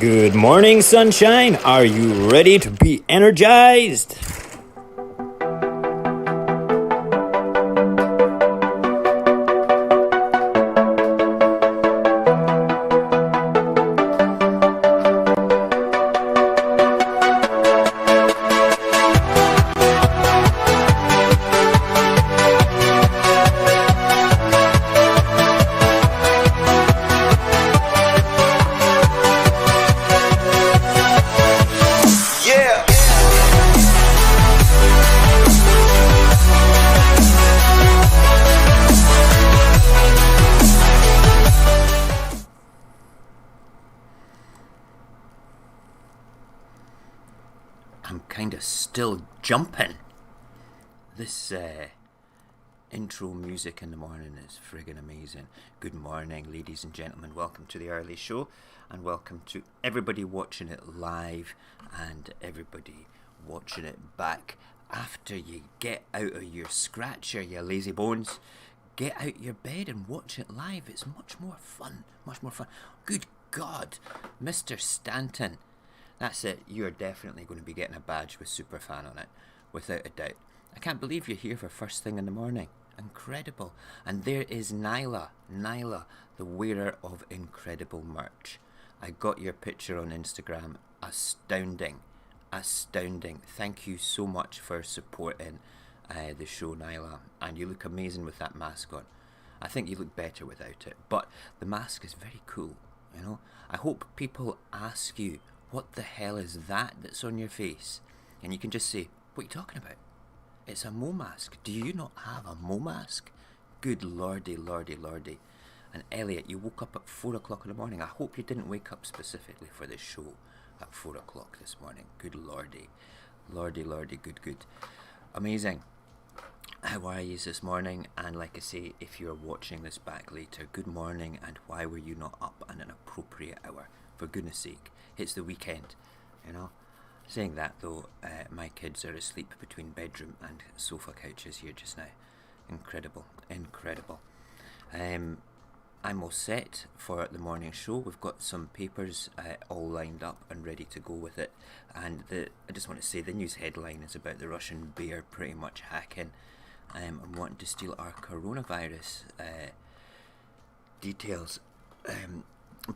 Good morning, sunshine. Are you ready to be energized? I'm kind of still jumping. This intro music in the morning is friggin' amazing. Good morning, ladies and gentlemen. Welcome to the early show, and welcome to everybody watching it live and everybody watching it back after you get out of your scratcher, you lazy bones. Get out your bed and watch it live. It's much more fun. Good God, Mr. Stanton. That's it. You're definitely going to be getting a badge with Superfan on it, without a doubt. I can't believe you're here for first thing in the morning. Incredible. And there is Nyla, the wearer of incredible merch. I got your picture on Instagram. Astounding. Thank you so much for supporting the show, Nyla. And you look amazing with that mask on. I think you look better without it. But the mask is very cool, you know. I hope people ask you, what the hell is that's on your face? And you can just say, what are you talking about? It's a Mo mask. Do you not have a Mo mask? Good lordy. And Elliot, you woke up at 4 o'clock in the morning. I hope you didn't wake up specifically for this show at 4 o'clock this morning. Good lordy. Lordy, good. Amazing. How are you this morning? And like I say, if you're watching this back later, good morning, and why were you not up at an appropriate hour? For goodness sake, it's the weekend, you know. Saying that though, my kids are asleep between bedroom and sofa couches here just now. Incredible. I'm all set for the morning show. We've got some papers all lined up and ready to go with it. And I just want to say the news headline is about the Russian bear pretty much hacking and wanting to steal our coronavirus details.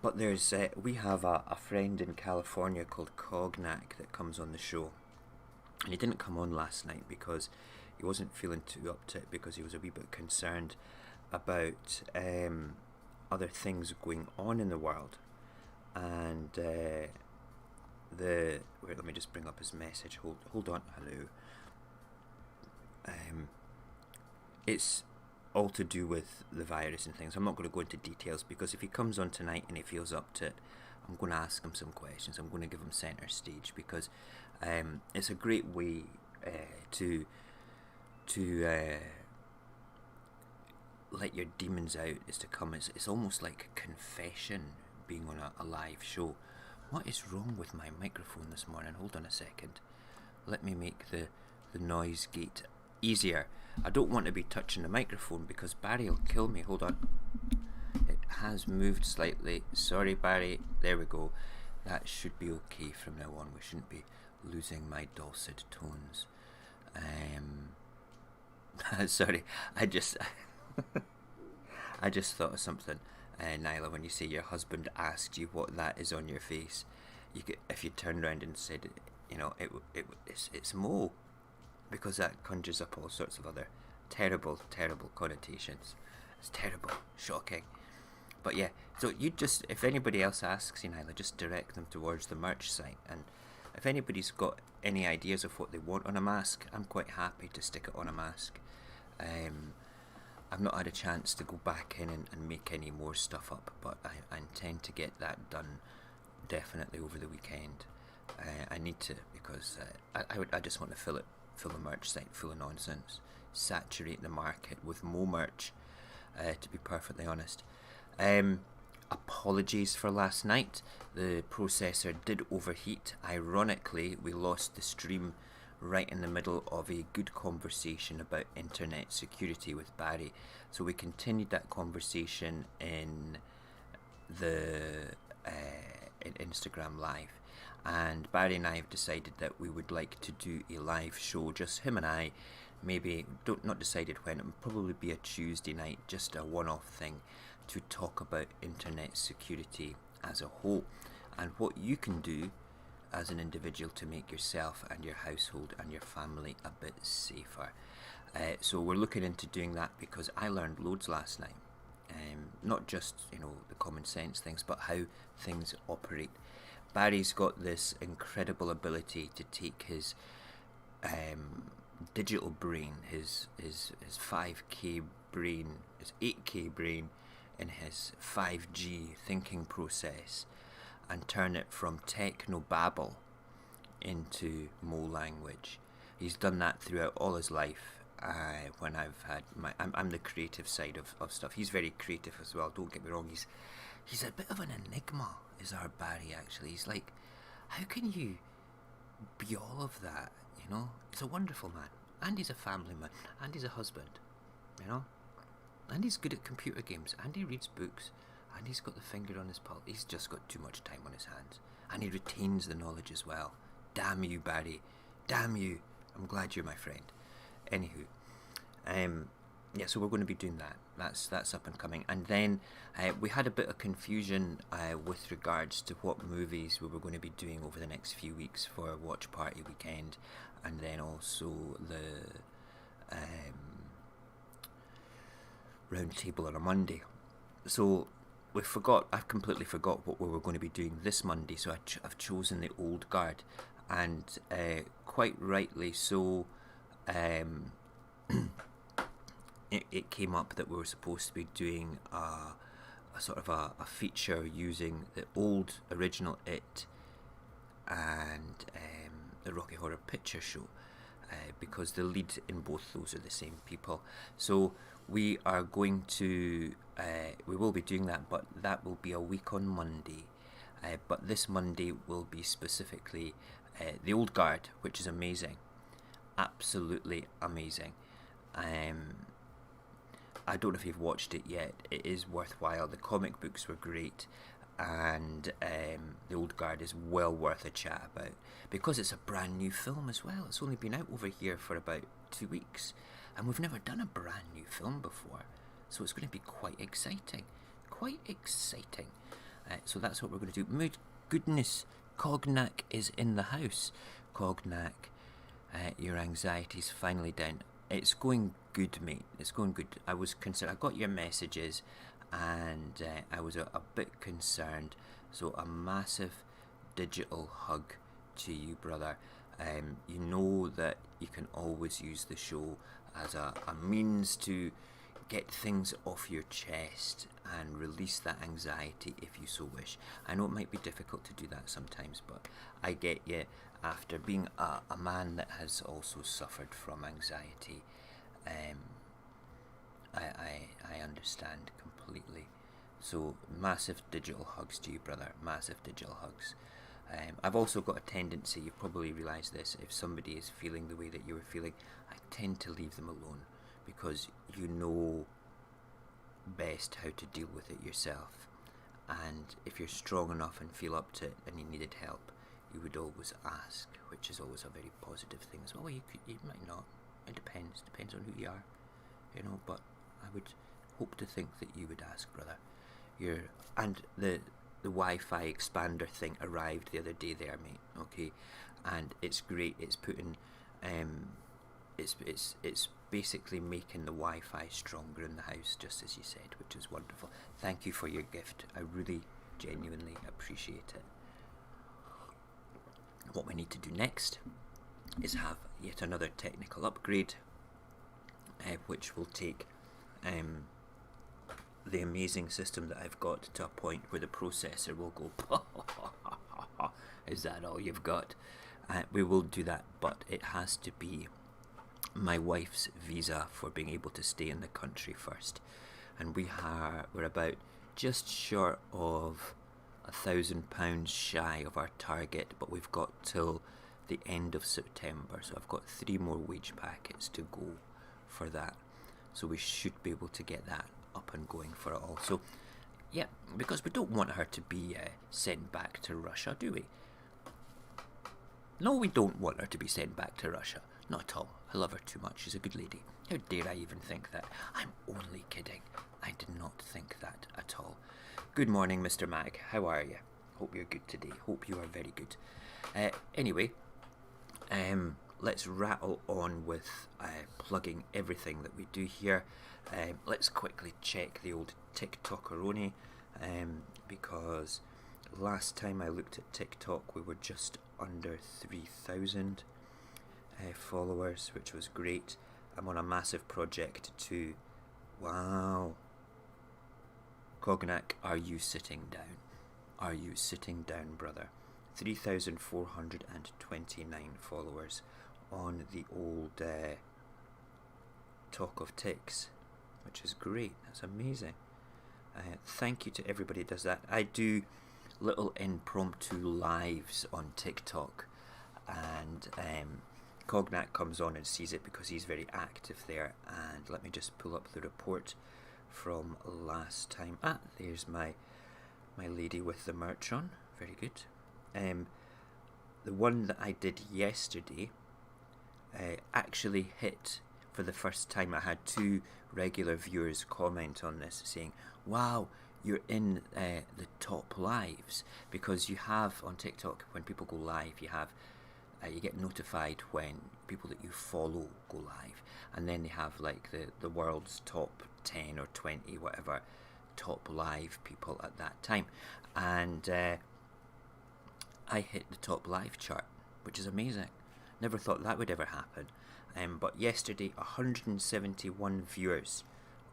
But there's we have a friend in California called Cognac that comes on the show, and he didn't come on last night because he wasn't feeling too up to it, because he was a wee bit concerned about other things going on in the world. And let me just bring up his message. Hold on. Hello. It's all to do with the virus and things. I'm not going to go into details, because if he comes on tonight and he feels up to it, I'm going to ask him some questions. I'm going to give him centre stage, because it's a great way to let your demons out, is to come. It's almost like a confession being on a live show. What is wrong with my microphone this morning? Hold on a second. Let me make the noise gate easier. I don't want to be touching the microphone because Barry will kill me. Hold on. It has moved slightly. Sorry, Barry. There we go. That should be okay from now on. We shouldn't be losing my dulcet tones. Sorry. I just thought of something. Nyla, when you say your husband asked you what that is on your face, if you turned around and said, you know, it's Mo. Because that conjures up all sorts of other terrible connotations. It's terrible, shocking. But yeah, so you just, if anybody else asks you, Nyla, just direct them towards the merch site. And if anybody's got any ideas of what they want on a mask, I'm quite happy to stick it on a mask. I've not had a chance to go back in and make any more stuff up, but I intend to get that done definitely over the weekend. I need to, because I just want to fill the merch site full of nonsense, saturate the market with more merch, to be perfectly honest. Apologies for last night. The processor did overheat. Ironically, we lost the stream right in the middle of a good conversation about internet security with Barry. So we continued that conversation in the in Instagram Live. And Barry and I have decided that we would like to do a live show, just him and I. Maybe not decided when. It will probably be a Tuesday night, just a one-off thing, to talk about internet security as a whole and what you can do as an individual to make yourself and your household and your family a bit safer. So we're looking into doing that because I learned loads last night. Not just, the common sense things, but how things operate. Barry's got this incredible ability to take his digital brain, his 5K brain, his 8K brain, in his 5G thinking process, and turn it from techno-babble into Mo language. He's done that throughout all his life. When I've had I'm the creative side of stuff. He's very creative as well, don't get me wrong. He's a bit of an enigma, is our Barry, actually. He's like, how can you be all of that, He's a wonderful man, and he's a family man, and he's a husband, and he's good at computer games, and he reads books, and he's got the finger on his pulse. He's just got too much time on his hands, and he retains the knowledge as well. Damn you, Barry. Damn you. I'm glad you're my friend. Anywho, so we're going to be doing that. That's up and coming. And then we had a bit of confusion with regards to what movies we were going to be doing over the next few weeks for Watch Party Weekend, and then also the round table on a Monday. So I've completely forgot what we were going to be doing this Monday, so I've chosen the old guard, and quite rightly so. It came up that we were supposed to be doing a sort of a feature using the old original It and the Rocky Horror Picture Show, because the lead in both those are the same people. So we are going to we will be doing that, but that will be a week on Monday. But this Monday will be specifically the old guard, which is amazing, absolutely amazing. I don't know if you've watched it yet. It is worthwhile. The comic books were great, and the old guard is well worth a chat about, because it's a brand new film as well. It's only been out over here for about 2 weeks, and we've never done a brand new film before, so it's going to be quite exciting. So that's what we're going to do. My goodness, Cognac is in the house. Cognac, your anxiety's finally down. It's going good, mate. It's going good. I was concerned. I got your messages, and I was a bit concerned. So a massive digital hug to you, brother. You know that you can always use the show as a means to get things off your chest and release that anxiety if you so wish. I know it might be difficult to do that sometimes, but I get you. After being a man that has also suffered from anxiety, I understand completely. So massive digital hugs to you, brother. Massive digital hugs. I've also got a tendency, you've probably realised this, if somebody is feeling the way that you were feeling, I tend to leave them alone, because you know best how to deal with it yourself. And if you're strong enough and feel up to it and you needed help, you would always ask, which is always a very positive thing as well. You might not. It depends on who you are, but I would hope to think that you would ask, brother. And the Wi-Fi expander thing arrived the other day there, mate, okay? And it's great. It's putting it's basically making the Wi-Fi stronger in the house, just as you said, which is wonderful. Thank you for your gift. I really genuinely appreciate it. What we need to do next is have yet another technical upgrade, which will take the amazing system that I've got to a point where the processor will go, is that all you've got? We will do that, but it has to be my wife's visa for being able to stay in the country first. And we're about just short of £1,000 shy of our target, but we've got till the end of September, so I've got 3 more wage packets to go for that, so we should be able to get that up and going for it all. So Yeah, because we don't want her to be sent back to Russia, do we? No, we don't want her to be sent back to Russia. Not at all. I love her too much. She's a good lady. How dare I even think that? I'm only kidding. I did not think that at all. Good morning, Mr. Mag. How are you? Hope you're good today. Hope you are very good. Anyway, let's rattle on with plugging everything that we do here. Let's quickly check the old TikTokeroni, because last time I looked at TikTok we were just under 3,000 followers, which was great. I'm on a massive project too. Wow. Cognac, are you sitting down? Are you sitting down, brother? 3,429 followers on the old Talk of Ticks, which is great. That's amazing. Thank you to everybody who does that. I do little impromptu lives on TikTok, and Cognac comes on and sees it because he's very active there. And let me just pull up the report from last time. There's my lady with the merch on. Very good. The one that I did yesterday actually hit for the first time. I had 2 regular viewers comment on this saying, wow, you're in the top lives, because you have on TikTok, when people go live, you have you get notified when people that you follow go live, and then they have like the world's top 10 or 20 whatever top live people at that time, and I hit the top live chart, which is amazing. Never thought that would ever happen. But yesterday, 171 viewers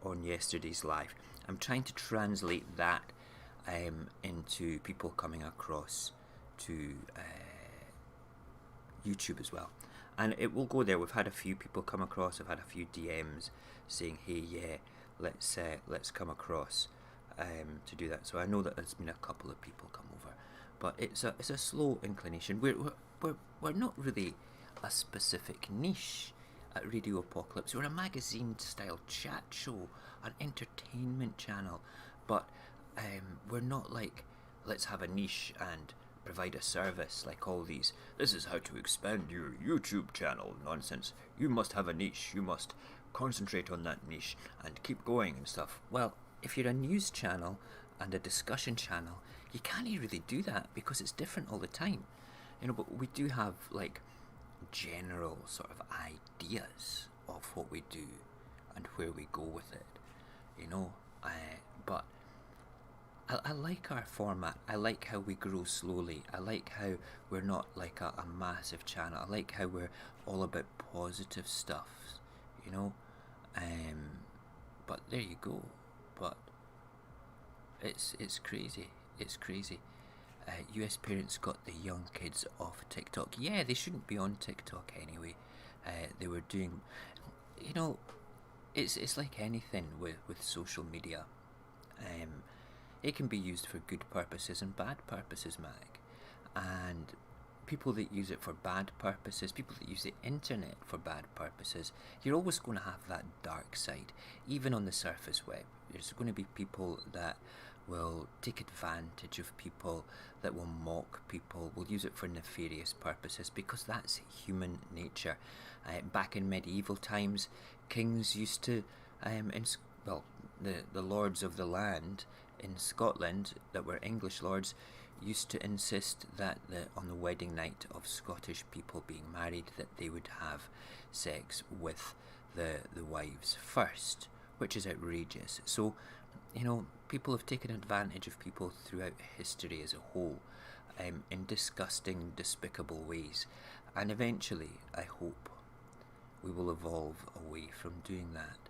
on yesterday's live. I'm trying to translate that into people coming across to YouTube as well, and it will go there. We've had a few people come across. I've had a few DMs saying, "Hey, yeah, let's come across to do that." So I know that there's been a couple of people come over, but it's a slow inclination. We're not really a specific niche at Radio Apocalypse. We're a magazine-style chat show, an entertainment channel, but we're not like, let's have a niche and provide a service like all these. This is how to expand your YouTube channel nonsense. You must have a niche. You must concentrate on that niche and keep going and stuff. Well, if you're a news channel and a discussion channel, you can't really do that because it's different all the time. You know, but we do have like general sort of ideas of what we do and where we go with it, you know. But I like our format. I like how we grow slowly. I like how we're not like a massive channel. I like how we're all about positive stuff, you know. But there you go. But it's crazy. It's crazy. US parents got the young kids off TikTok. Yeah, they shouldn't be on TikTok anyway. They were doing, you know, it's like anything with social media. It can be used for good purposes and bad purposes, Mag. And people that use it for bad purposes, people that use the internet for bad purposes, you're always going to have that dark side. Even on the surface web, there's going to be people that will take advantage of people, that will mock people, will use it for nefarious purposes, because that's human nature. Back in medieval times, kings used to, the lords of the land in Scotland that were English lords used to insist that on the wedding night of Scottish people being married, that they would have sex with the wives first, which is outrageous. So, you know, people have taken advantage of people throughout history as a whole, in disgusting, despicable ways, and eventually I hope we will evolve away from doing that,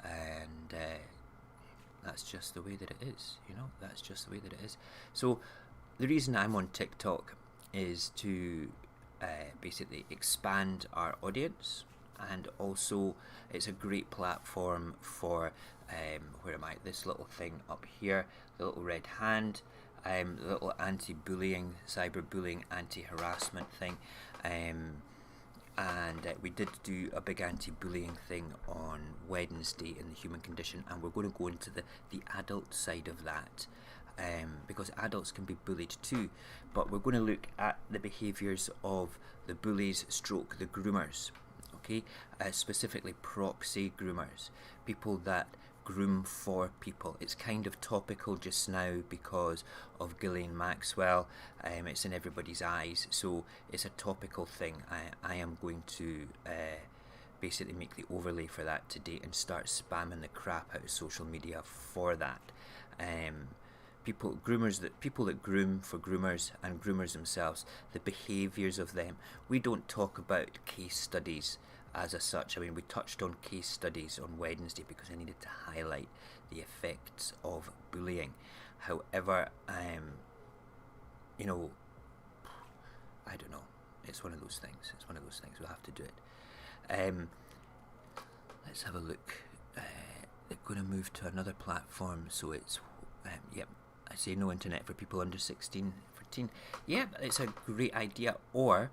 and that's just the way that it is, you know. That's just the way that it is. So the reason I'm on TikTok is to basically expand our audience, and also it's a great platform for where am I? This little thing up here, the little red hand, the little anti-bullying, cyberbullying, anti-harassment thing. and we did do a big anti-bullying thing on Wednesday in the human condition, and we're going to go into the adult side of that, because adults can be bullied too, but we're going to look at the behaviours of the bullies stroke the groomers, okay, specifically proxy groomers, people that groom for people. It's kind of topical just now because of Ghislaine Maxwell. It's in everybody's eyes, so it's a topical thing. I am going to basically make the overlay for that today and start spamming the crap out of social media for that. People that groom for groomers and groomers themselves, the behaviours of them. We don't talk about case studies as such. I mean, we touched on case studies on Wednesday because I needed to highlight the effects of bullying. However, you know, I don't know. It's one of those things. We'll have to do it. Let's have a look. They're going to move to another platform, so it's yep. I say no internet for people under 16, 14. Yeah, it's a great idea. Or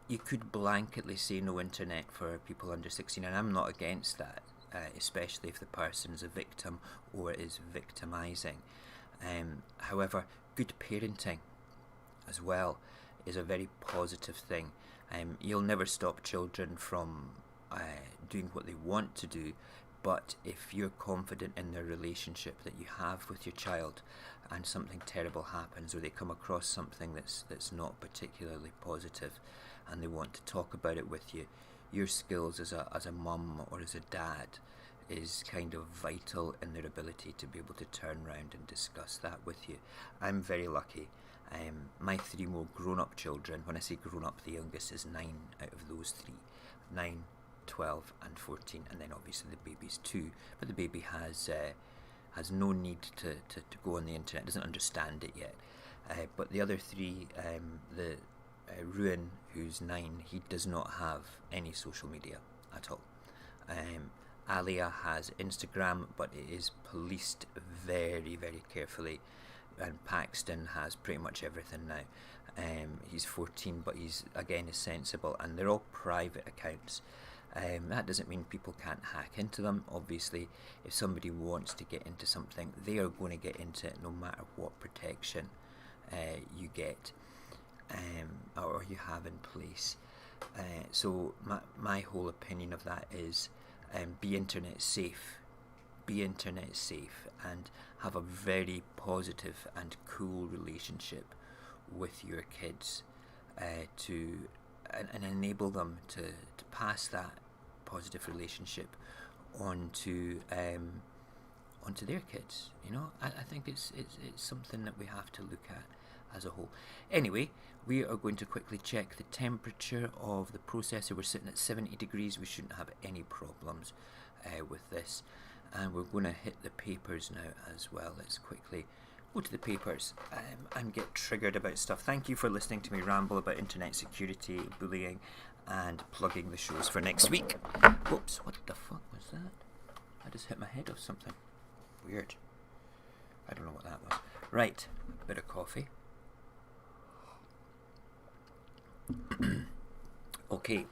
you could blanketly say no internet for people under 16, and I'm not against that, especially if the person's a victim or is victimising. However, good parenting as well is a very positive thing. You'll never stop children from doing what they want to do, but if you're confident in their relationship that you have with your child and something terrible happens, or they come across something that's not particularly positive and they want to talk about it with you, your skills as a mum or as a dad is kind of vital in their ability to be able to turn around and discuss that with you. I'm very lucky. My 3 more grown-up children, when I say grown-up, the youngest is 9 out of those 3. 9, 12 and 14, and then obviously the baby's 2, but the baby has no need to go on the internet, doesn't understand it yet. But the other 3, the Ruin, who's 9, he does not have any social media at all. Alia has Instagram, but it is policed very, very carefully, and Paxton has pretty much everything now. He's 14, but he's again is sensible, and they're all private accounts. That doesn't mean people can't hack into them. Obviously, if somebody wants to get into something, they are going to get into it no matter what protection you get or you have in place. So my whole opinion of that is be internet safe. Be internet safe and have a very positive and cool relationship with your kids and enable them to pass that positive relationship onto their kids. You know, I think it's something that we have to look at as a whole. Anyway, we are going to quickly check the temperature of the processor. We're sitting at 70 degrees. We shouldn't have any problems with this. And we're going to hit the papers now as well. Let's quickly go to the papers and get triggered about stuff. Thank you for listening to me ramble about internet security, bullying, and plugging the shows for next week. Whoops, what the fuck was that? I just hit my head off something. Weird. I don't know what that was. Right, bit of coffee. Okay,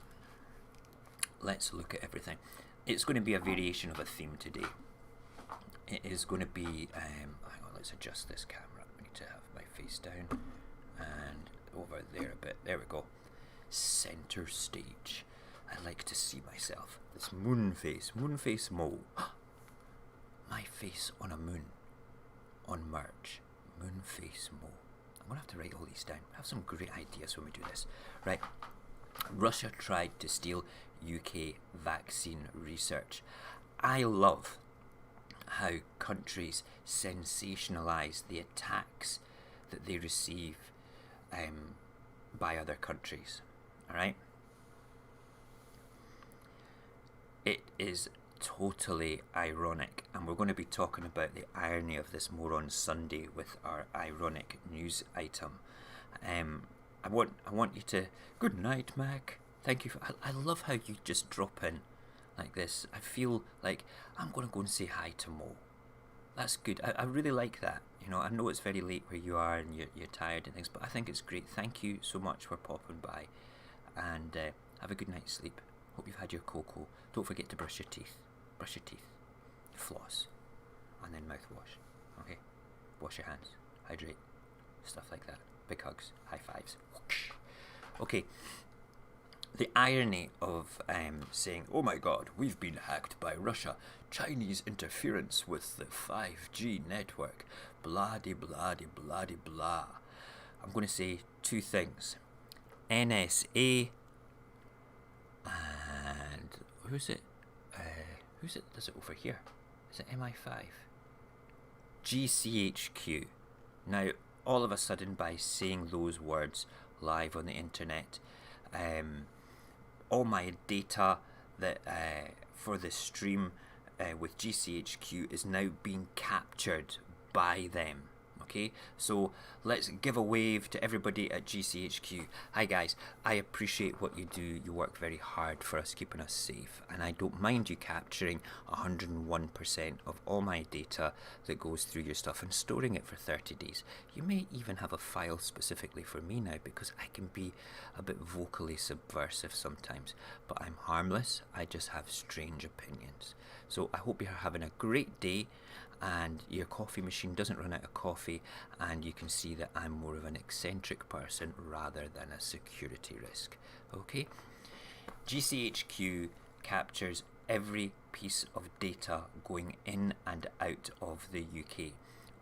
let's look at everything. It's going to be a variation of a theme today. It is going to be, hang on, let's adjust this camera. I need to have my face down and over there a bit. There we go. Center stage. I like to see myself. This moon face Mo. My face on a moon. On merch. Moon face Mo. I'm going to have to write all these down. I have some great ideas when we do this. Right. Russia tried to steal UK vaccine research. I love how countries sensationalise the attacks that they receive by other countries. Alright? It is totally ironic, and we're going to be talking about the irony of this more on Sunday with our ironic news item. I want you to... Good night, Mac. Thank you for... I love how you just drop in like this. I feel like I'm going to go and say hi to Mo. That's good. I really like that. You know, I know it's very late where you are and you're tired and things, but I think it's great. Thank you so much for popping by. and have a good night's sleep. Hope you've had your cocoa. Don't forget to brush your teeth. Brush your teeth. Floss. And then mouthwash. Okay? Wash your hands. Hydrate. Stuff like that. Big hugs. High fives. Okay. The irony of saying, oh my god, we've been hacked by Russia. Chinese interference with the 5G network. Blah-de-blah-de-blah-de-blah. I'm going to say two things. NSA and who's it does it over here? Is it MI5? GCHQ. Now, all of a sudden, by saying those words live on the internet, all my data that for the stream with GCHQ is now being captured by them. Okay, so let's give a wave to everybody at GCHQ. Hi guys, I appreciate what you do. You work very hard for us, keeping us safe, and I don't mind you capturing 101% of all my data that goes through your stuff and storing it for 30 days. You may even have a file specifically for me now, because I can be a bit vocally subversive sometimes, but I'm harmless. I just have strange opinions. So I hope you're having a great day, and your coffee machine doesn't run out of coffee, and you can see that I'm more of an eccentric person rather than a security risk. Okay? GCHQ captures every piece of data going in and out of the UK.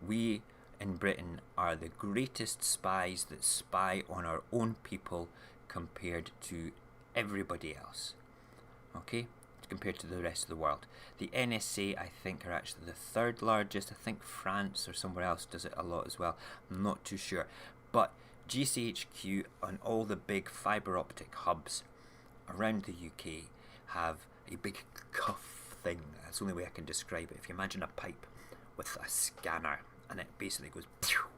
We in Britain are the greatest spies that spy on our own people compared to everybody else. Okay? Compared to the rest of the world. The NSA, I think, are actually the third largest. I think France or somewhere else does it a lot as well. I'm not too sure. But GCHQ and all the big fibre optic hubs around the UK have a big cuff thing. That's the only way I can describe it. If you imagine a pipe with a scanner, and it basically goes, pew,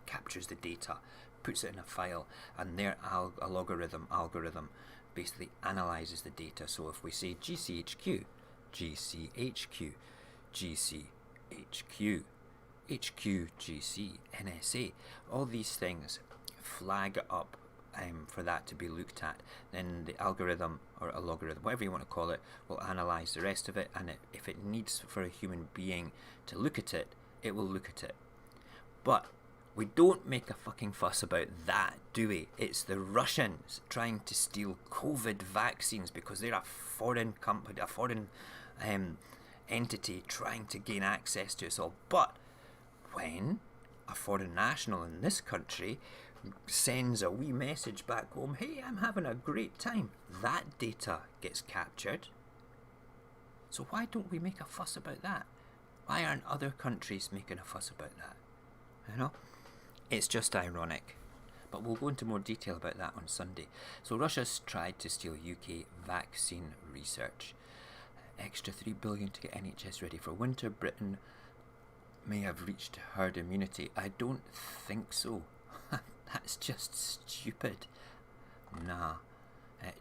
captures the data, puts it in a file, and their algorithm basically analyzes the data. So if we say GCHQ, GCHQ, GCHQ, HQGC, NSA, all these things flag up for that to be looked at. Then the algorithm or a logarithm, whatever you want to call it, will analyze the rest of it, and if it needs for a human being to look at it, it will look at it. But we don't make a fucking fuss about that, do we? It's the Russians trying to steal COVID vaccines because they're a foreign company, a foreign entity trying to gain access to us all. But when a foreign national in this country sends a wee message back home, hey, I'm having a great time, that data gets captured. So why don't we make a fuss about that? Why aren't other countries making a fuss about that? You know? It's just ironic. But we'll go into more detail about that on Sunday. So Russia's tried to steal UK vaccine research. Extra $3 billion to get NHS ready for winter. Britain may have reached herd immunity. I don't think so. That's just stupid. Nah.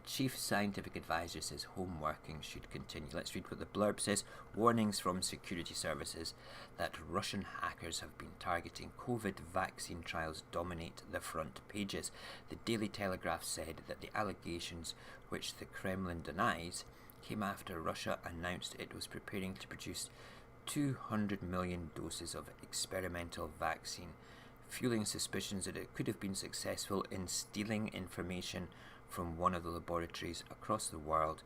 Chief Scientific Advisor says home working should continue. Let's read what the blurb says. Warnings from security services that Russian hackers have been targeting COVID vaccine trials dominate the front pages. The Daily Telegraph said that the allegations, which the Kremlin denies, came after Russia announced it was preparing to produce 200 million doses of experimental vaccine, fueling suspicions that it could have been successful in stealing information from one of the laboratories across the world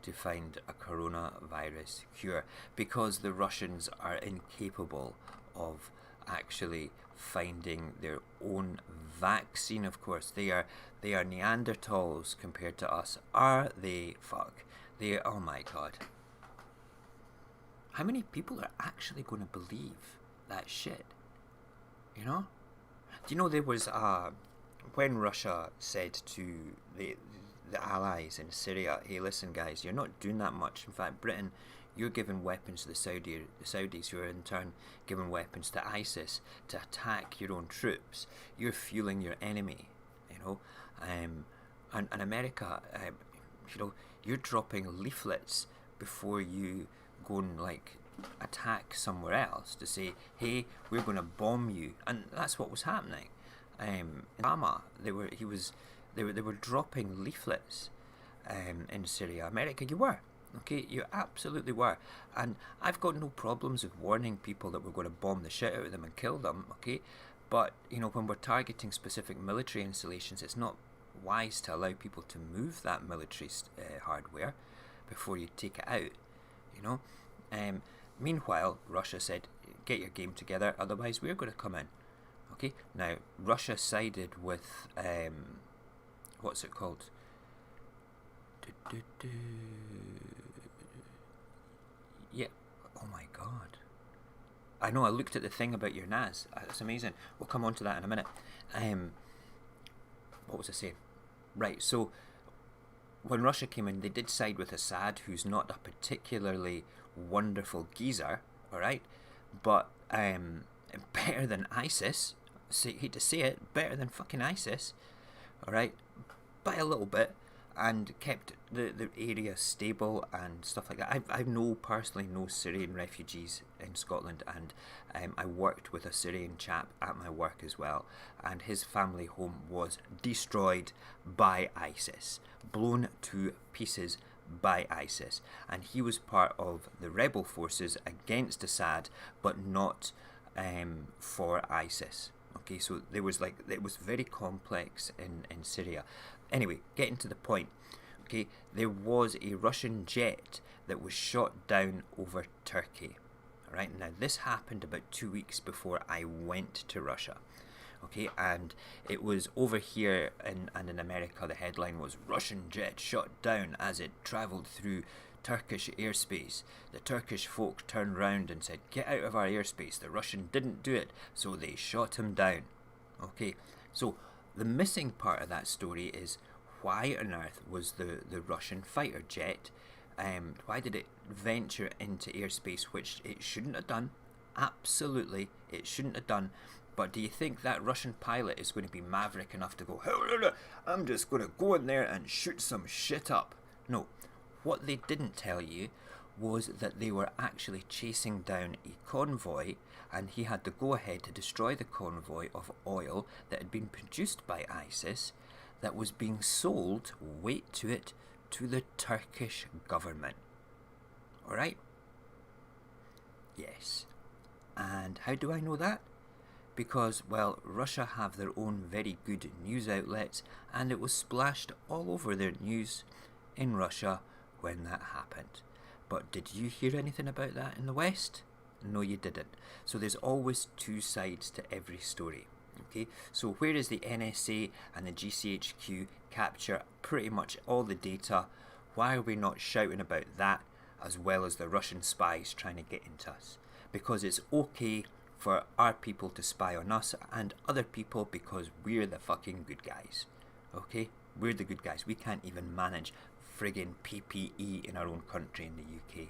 to find a coronavirus cure, because the Russians are incapable of actually finding their own vaccine. Of course, they are Neanderthals compared to us. Are they? Fuck. Oh my god. How many people are actually going to believe that shit? You know? Do you know there was when Russia said to the allies in Syria, hey, listen guys, you're not doing that much. In fact, Britain, you're giving weapons to the Saudis, who are in turn giving weapons to ISIS to attack your own troops. You're fueling your enemy, you know. And America, you know, you're dropping leaflets before you go and like attack somewhere else to say, hey, we're going to bomb you. And that's what was happening. Obama, he was They were dropping leaflets in Syria. America, you were. Okay, you absolutely were. And I've got no problems with warning people that we're going to bomb the shit out of them and kill them, okay? But, when we're targeting specific military installations, it's not wise to allow people to move that military hardware before you take it out, Meanwhile, Russia said, get your game together, otherwise we're going to come in. Okay, now, Russia sided with, what's it called? Yeah, oh my god. I know, I looked at the thing about your NAS. That's amazing. We'll come on to that in a minute. What was I saying? Right, so when Russia came in, they did side with Assad, who's not a particularly wonderful geezer, alright? But better than ISIS. Hate to say it, better than fucking ISIS, alright? By a little bit. And kept the area stable and stuff like that. I personally know Syrian refugees in Scotland, and I worked with a Syrian chap at my work as well, and his family home was destroyed by ISIS, blown to pieces by ISIS, and he was part of the rebel forces against Assad, but not for ISIS. Okay, so it was very complex in Syria. Anyway, getting to the point, okay, there was a Russian jet that was shot down over Turkey. Alright, now this happened about 2 weeks before I went to Russia. Okay, and it was over here and in America, the headline was Russian jet shot down as it travelled through Turkish airspace. The Turkish folk turned round and said, get out of our airspace. The Russian didn't do it, so they shot him down. Okay, so the missing part of that story is why on earth was the Russian fighter jet, why did it venture into airspace, which it shouldn't have done? Absolutely, it shouldn't have done. But do you think that Russian pilot is going to be maverick enough to go, I'm just going to go in there and shoot some shit up? No. What they didn't tell you was that they were actually chasing down a convoy, and he had to go ahead to destroy the convoy of oil that had been produced by ISIS that was being sold, wait to it, to the Turkish government. Alright? Yes. And how do I know that? Because, well, Russia have their own very good news outlets, and it was splashed all over their news in Russia when that happened. But did you hear anything about that in the West? No, you didn't. So there's always two sides to every story. Okay, so where is the NSA and the GCHQ capture pretty much all the data? Why are we not shouting about that as well as the Russian spies trying to get into us? Because it's okay for our people to spy on us and other people because we're the fucking good guys. Okay, we're the good guys. We can't even manage friggin' PPE in our own country in the UK.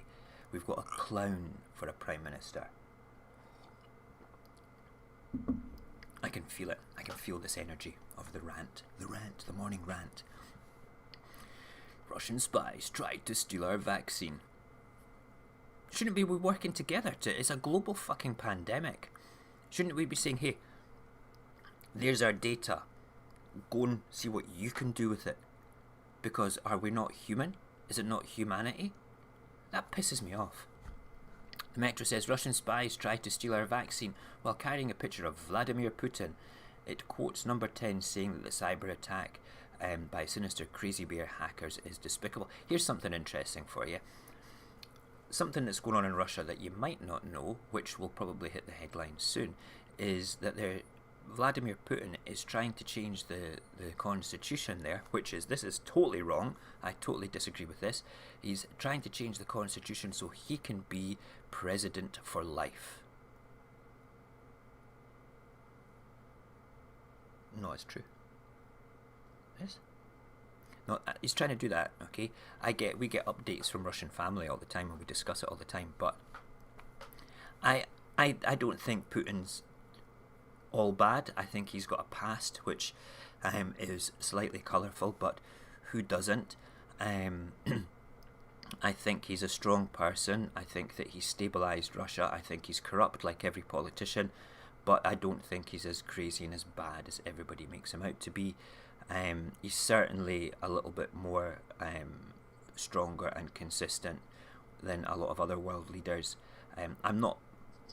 We've got a clown for a Prime Minister. I can feel it. I can feel this energy of the rant. The morning rant. Russian spies tried to steal our vaccine. Shouldn't we be working together it's a global fucking pandemic. Shouldn't we be saying, hey, there's our data. Go and see what you can do with it. Because are we not human? Is it not humanity? That pisses me off. The Metro says Russian spies tried to steal our vaccine while carrying a picture of Vladimir Putin. It quotes Number 10 saying that the cyber attack by sinister Crazy Bear hackers is despicable. Here's something interesting for you. Something that's going on in Russia that you might not know, which will probably hit the headlines soon, is that Vladimir Putin is trying to change the constitution there, this is totally wrong. I totally disagree with this. He's trying to change the constitution so he can be president for life. No, it's true. Yes? No, he's trying to do that, okay? We get updates from Russian family all the time and we discuss it all the time, but I don't think Putin's all bad. I think he's got a past which is slightly colourful, but who doesn't? I think he's a strong person. I think that he's stabilised Russia. I think he's corrupt like every politician, but I don't think he's as crazy and as bad as everybody makes him out to be. He's certainly a little bit more stronger and consistent than a lot of other world leaders. I'm not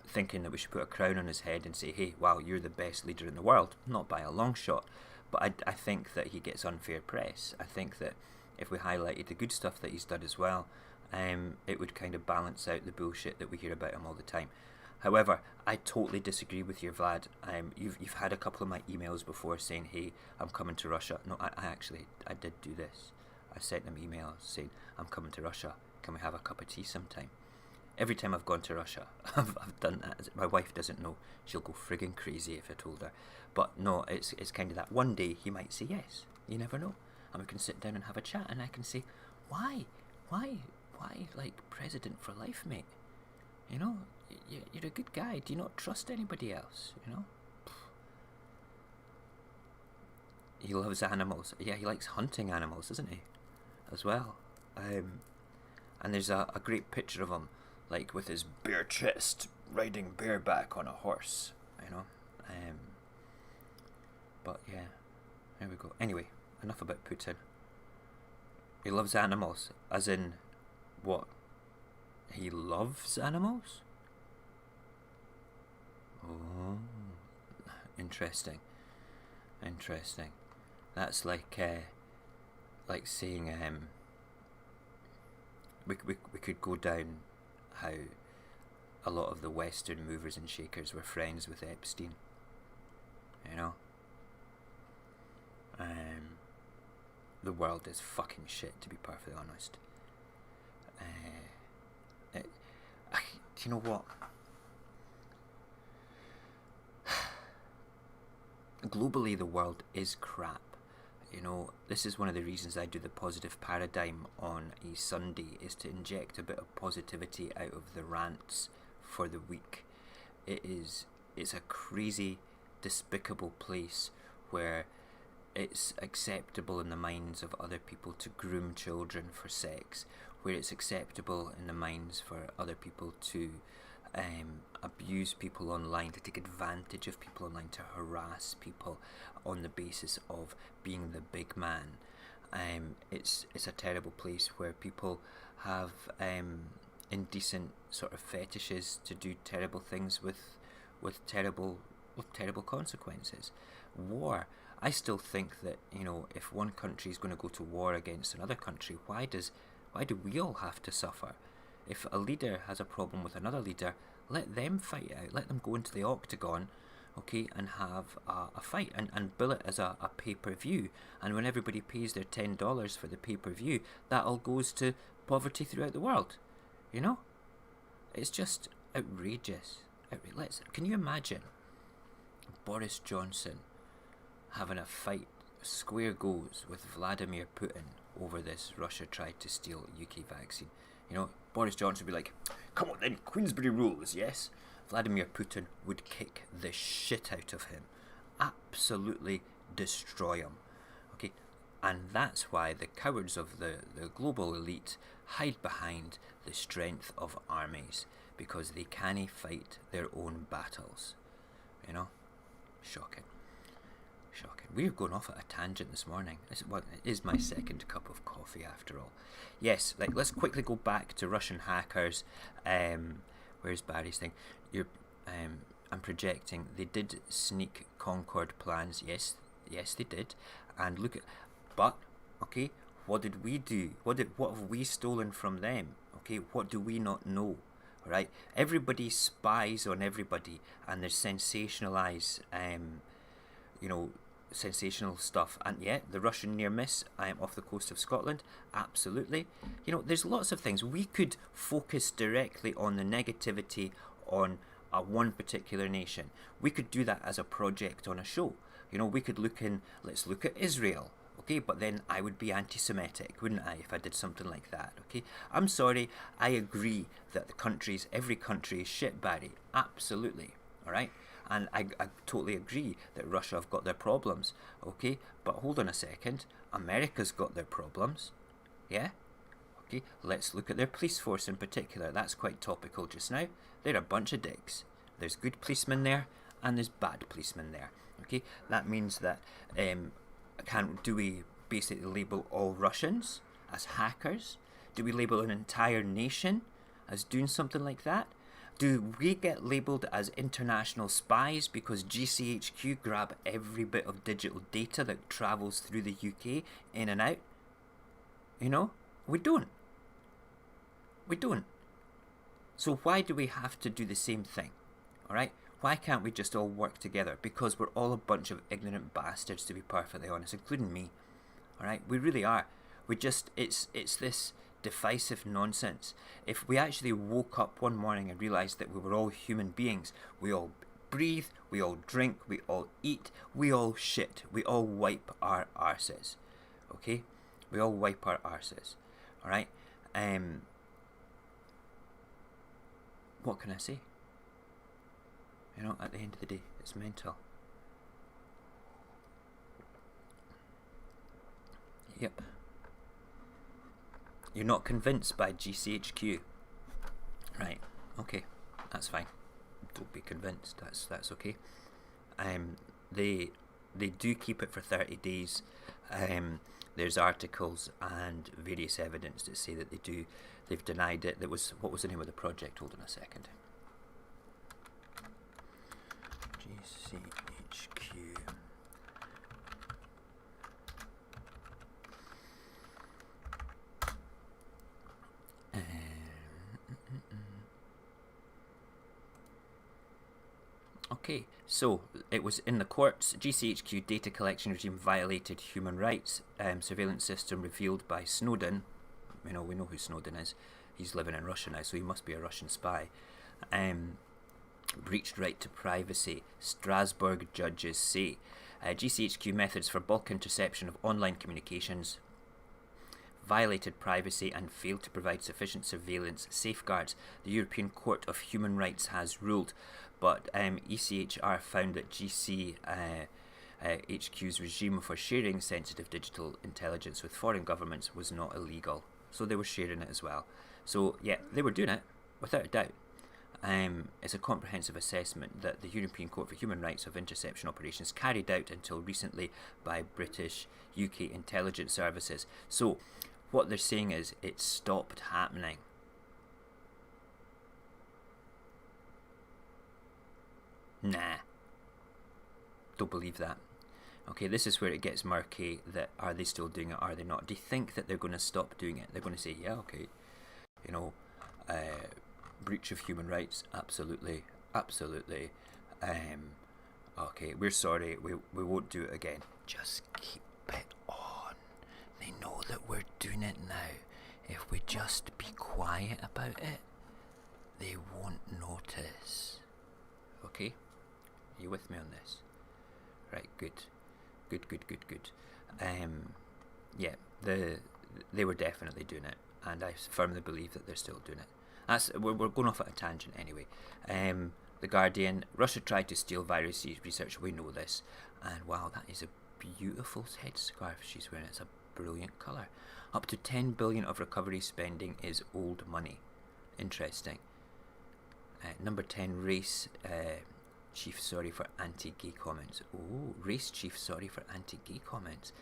thinking that we should put a crown on his head and say, hey, wow, you're the best leader in the world. Not by a long shot. But I think that he gets unfair press. I think that if we highlighted the good stuff that he's done as well, it would kind of balance out the bullshit that we hear about him all the time. However, I totally disagree with you, Vlad. You've had a couple of my emails before saying, hey, I'm coming to Russia. No, I did do this. I sent them emails saying, I'm coming to Russia. Can we have a cup of tea sometime? Every time I've gone to Russia, I've done that. My wife doesn't know. She'll go friggin' crazy if I told her. But no, it's kind of that one day he might say yes. You never know. And we can sit down and have a chat and I can say, why like president for life, mate? You know, you're a good guy. Do you not trust anybody else, you know? He loves animals. Yeah, he likes hunting animals, doesn't he? As well. And there's a great picture of him, like with his bare chest, riding bareback on a horse, you know? But yeah, there we go. Anyway, enough about Putin. He loves animals, as in, what? He loves animals? Oh, interesting. That's like saying we could go down how a lot of the Western movers and shakers were friends with Epstein. You know? The world is fucking shit, to be perfectly honest. Do you know what? Globally, the world is crap. You know, this is one of the reasons I do the positive paradigm on a Sunday, is to inject a bit of positivity out of the rants for the week. It's a crazy, despicable place where it's acceptable in the minds of other people to groom children for sex, where it's acceptable in the minds for other people to abuse people online, to take advantage of people online, to harass people on the basis of being the big man. It's a terrible place where people have indecent sort of fetishes to do terrible things with terrible consequences. War. I still think that, you know, if one country is going to go to war against another country, why do we all have to suffer? If a leader has a problem with another leader, let them fight out. Let them go into the octagon, okay, and have a fight and bill it as a pay-per-view. And when everybody pays their $10 for the pay-per-view, that all goes to poverty throughout the world. You know? It's just outrageous. Can you imagine Boris Johnson having a fight, square goes, with Vladimir Putin over this Russia tried to steal UK vaccine? You know, Boris Johnson would be like, come on then, Queensberry rules, yes? Vladimir Putin would kick the shit out of him. Absolutely destroy him. Okay, and that's why the cowards of the global elite hide behind the strength of armies, because they can't fight their own battles. You know? Shocking. We're going off at a tangent this morning. It is my second cup of coffee after all. Yes, let's quickly go back to Russian hackers. Where's Barry's thing? I'm projecting. They did sneak Concorde plans. Yes, they did. And but okay, what did we do? What have we stolen from them? Okay, what do we not know? All right, everybody spies on everybody, and there's sensationalized, sensational stuff. And yet the Russian near miss off the coast of Scotland, absolutely. You know, there's lots of things. We could focus directly on the negativity on one particular nation. We could do that as a project on a show. You know, we could let's look at Israel. Okay, but then I would be anti-Semitic, wouldn't I, if I did something like that? Okay, I'm sorry, I agree that every country is shit, Barry. Absolutely, all right? And I totally agree that Russia have got their problems, okay? But hold on a second, America's got their problems, yeah? Okay, let's look at their police force in particular. That's quite topical just now. They're a bunch of dicks. There's good policemen there, and there's bad policemen there, okay? That means that do we basically label all Russians as hackers? Do we label an entire nation as doing something like that? Do we get labelled as international spies because GCHQ grab every bit of digital data that travels through the UK in and out? You know? We don't. We don't. So why do we have to do the same thing? Alright? Why can't we just all work together? Because we're all a bunch of ignorant bastards, to be perfectly honest, including me. Alright? We really are. We just, it's this divisive nonsense. If we actually woke up one morning and realised that we were all human beings, we all breathe, we all drink, we all eat, we all shit, we all wipe our arses. Okay? We all wipe our arses. Alright? What can I say? You know, at the end of the day, it's mental. Yep. You're not convinced by GCHQ. Right, okay, that's fine. Don't be convinced, that's okay. They do keep it for 30 days. There's articles and various evidence that say that they've denied it. What was the name of the project? Hold on a second. GCHQ. Okay, so it was in the courts. GCHQ data collection regime violated human rights. Surveillance system revealed by Snowden. We know who Snowden is. He's living in Russia now, so he must be a Russian spy. Breached right to privacy. Strasbourg judges say. GCHQ methods for bulk interception of online communications violated privacy and failed to provide sufficient surveillance safeguards. The European Court of Human Rights has ruled, but ECHR found that GCHQ's regime for sharing sensitive digital intelligence with foreign governments was not illegal. So they were sharing it as well. So yeah, they were doing it, without a doubt. It's a comprehensive assessment that the European Court for Human Rights of interception operations carried out until recently by British UK intelligence services. So what they're saying is it stopped happening. Nah. Don't believe that. Okay, this is where it gets murky. That are they still doing it? Are they not? Do you think that they're going to stop doing it? They're going to say, yeah, okay, you know, breach of human rights, absolutely, absolutely. Okay, we're sorry, we won't do it again. Just keep it on. They know that we're doing it now. If we just be quiet about it, they won't notice. Okay? Are you with me on this? Right, good. Yeah, they were definitely doing it, and I firmly believe that they're still doing it. We're going off at a tangent anyway. The Guardian, Russia tried to steal virus research, we know this. And wow, that is a beautiful headscarf she's wearing. It's a brilliant colour. Up to 10 billion of recovery spending is old money. Interesting. Number 10, race chief sorry for anti-gay comments. Oh, race chief sorry for anti-gay comments.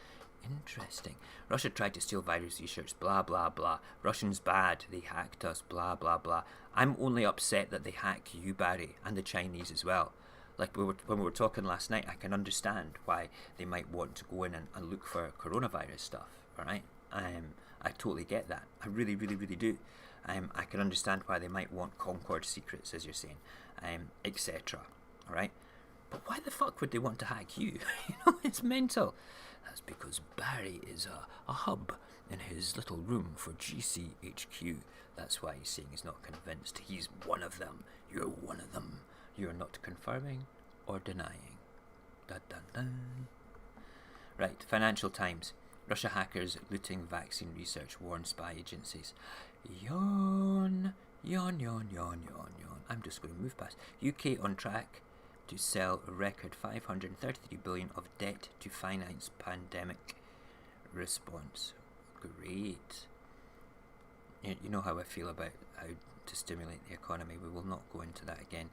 Interesting. Russia tried to steal virus research, blah blah blah. Russians bad, they hacked us, blah blah blah. I'm only upset that they hack you, Barry, and the Chinese as well. Like when we were talking last night, I can understand why they might want to go in and look for coronavirus stuff, alright? I totally get that. I really do. I can understand why they might want Concord secrets, as you're saying, etc. Alright? But why the fuck would they want to hack you? You know, it's mental. That's because Barry is a hub in his little room for GCHQ. That's why he's saying he's not convinced. He's one of them. You're one of them. You're not confirming or denying. Dun dun dun. Right, Financial Times. Russia hackers looting vaccine research, warn spy agencies. Yawn. I'm just going to move past. UK on track to sell a record 533 billion of debt to finance pandemic response. Great. You know how I feel about how to stimulate the economy. We will not go into that again.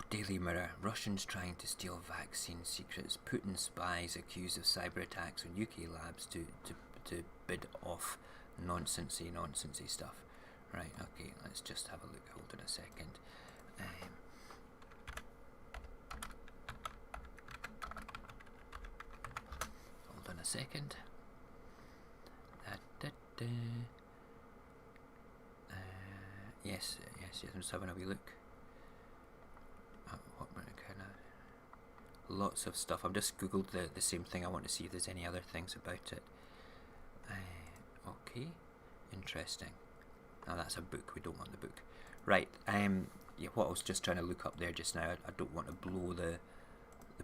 Daily Mirror. Russians trying to steal vaccine secrets. Putin spies accused of cyber attacks on UK labs to bid off nonsensy stuff. Right, okay, let's just have a look. Hold on a second. Hold on a second. Yes, I'm just having a wee look. What kind of lots of stuff. I've just googled the same thing. I want to see if there's any other things about it. Okay, interesting. Now that's a book. We don't want the book. Right. Yeah, what I was just trying to look up there just now. I don't want to blow the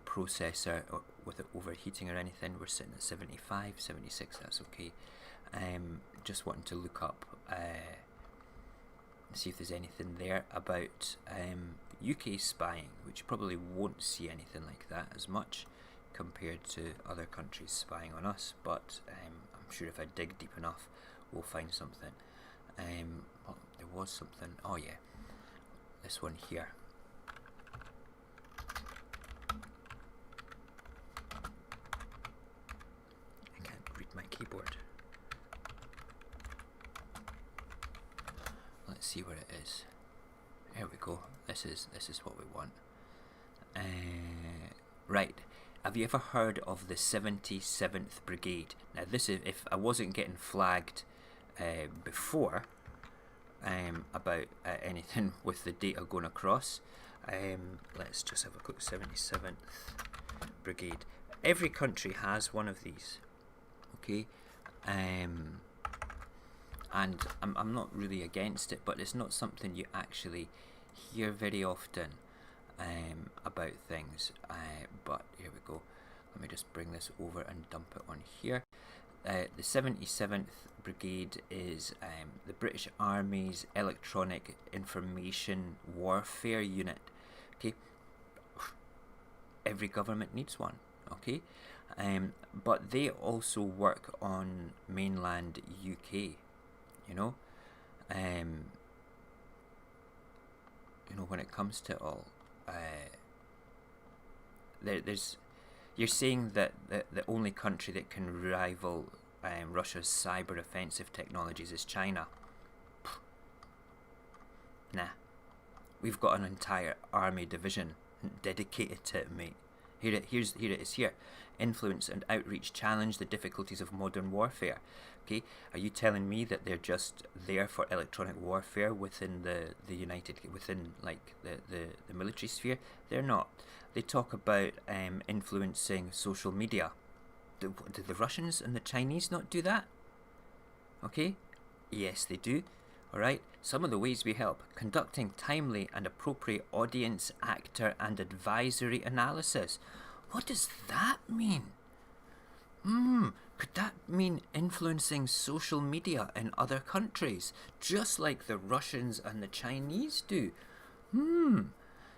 processor with it overheating or anything. We're sitting at 75, 76. That's okay. Just wanting to look up. See if there's anything there about UK spying, which you probably won't see anything like that as much compared to other countries spying on us, but I'm sure if I dig deep enough we'll find something. Oh, there was something. Oh yeah, this one here. I can't read my keyboard. Let's see where it is. There we go. This is what we want. Right. Have you ever heard of the 77th Brigade? Now this is, if I wasn't getting flagged before about anything with the data going across. Let's just have a quick 77th Brigade. Every country has one of these. Okay. And I'm not really against it, but it's not something you actually hear very often about things. But here we go. Let me just bring this over and dump it on here. The 77th Brigade is the British Army's Electronic Information Warfare Unit. Okay, every government needs one. Okay, but they also work on mainland UK. You know, when it comes to all, you're saying that the only country that can rival Russia's cyber offensive technologies is China. Nah, we've got an entire army division dedicated to it, mate. Here it is here. Influence and outreach challenge the difficulties of modern warfare. Okay, are you telling me that they're just there for electronic warfare within within like the military sphere? They're not. They talk about influencing social media. Do the Russians and the Chinese not do that? Okay, yes they do. Alright, some of the ways we help: conducting timely and appropriate audience, actor and advisory analysis. What does that mean? Could that mean influencing social media in other countries, just like the Russians and the Chinese do?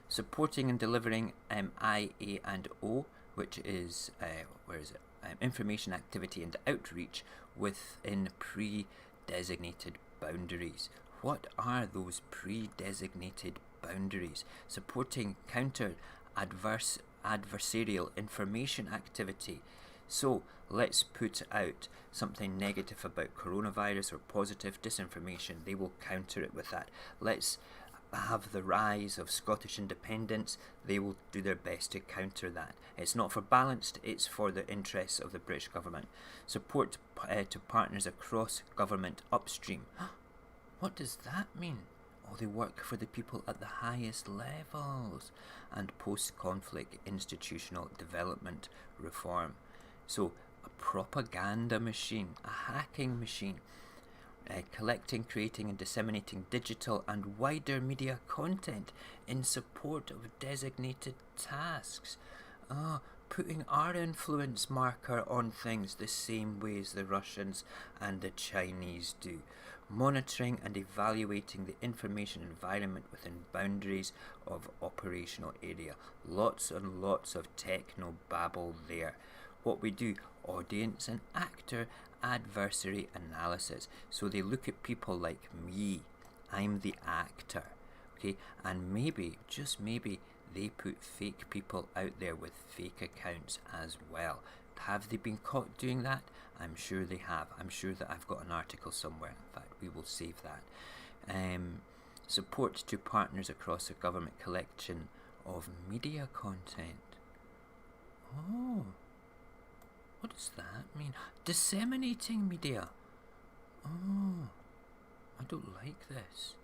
Supporting and delivering IA and O, which is, where is it? Information activity and outreach within pre-designated boundaries. What are those pre-designated boundaries? Supporting counter adversarial information activity. So let's put out something negative about coronavirus or positive disinformation. They will counter it with that. Let's have the rise of Scottish independence. They will do their best to counter that. It's not for balanced, it's for the interests of the British government. Support to partners across government upstream. What does that mean? Oh, they work for the people at the highest levels. And post-conflict institutional development reform. So, a propaganda machine, a hacking machine, collecting, creating and disseminating digital and wider media content in support of designated tasks. Putting our influence marker on things the same way as the Russians and the Chinese do. Monitoring and evaluating the information environment within boundaries of operational area. Lots and lots of techno babble there. What we do: audience and actor adversary analysis. So they look at people like me. I'm the actor. okay? And maybe, just maybe, they put fake people out there with fake accounts as well. Have they been caught doing that? I'm sure they have. I'm sure that I've got an article somewhere. In fact, we will save that. Support to partners across the government collection of media content. Oh, what does that mean? Disseminating media. Oh, I don't like this.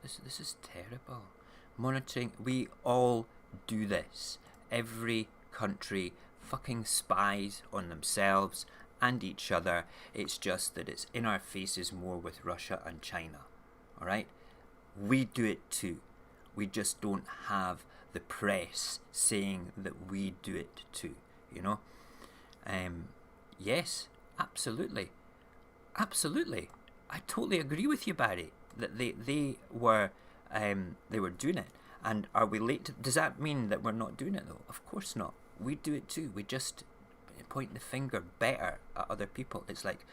This is terrible. Monitoring. We all do this. Every country fucking spies on themselves and each other. It's just that it's in our faces more with Russia and China. Alright? We do it too. We just don't have the press saying that we do it too. You know? Yes, absolutely. Absolutely. I totally agree with you, Barry, that they were doing it. And are we late? Does that mean that we're not doing it though? Of course not. We do it too. We just point the finger better at other people. It's like,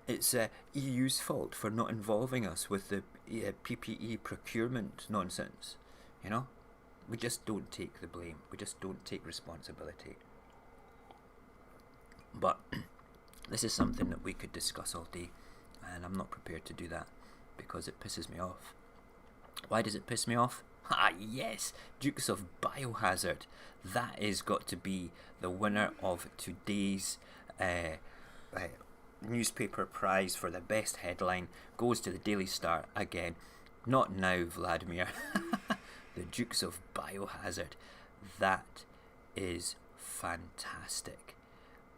it's EU's fault for not involving us with the PPE procurement nonsense. You know, we just don't take the blame. We just don't take responsibility. But this is something that we could discuss all day, and I'm not prepared to do that because it pisses me off. Why does it piss me off? Ah, yes, Dukes of Biohazard. That is got to be the winner of today's newspaper prize for the best headline. Goes to the Daily Star again. Not now, Vladimir. The Dukes of Biohazard. That is fantastic.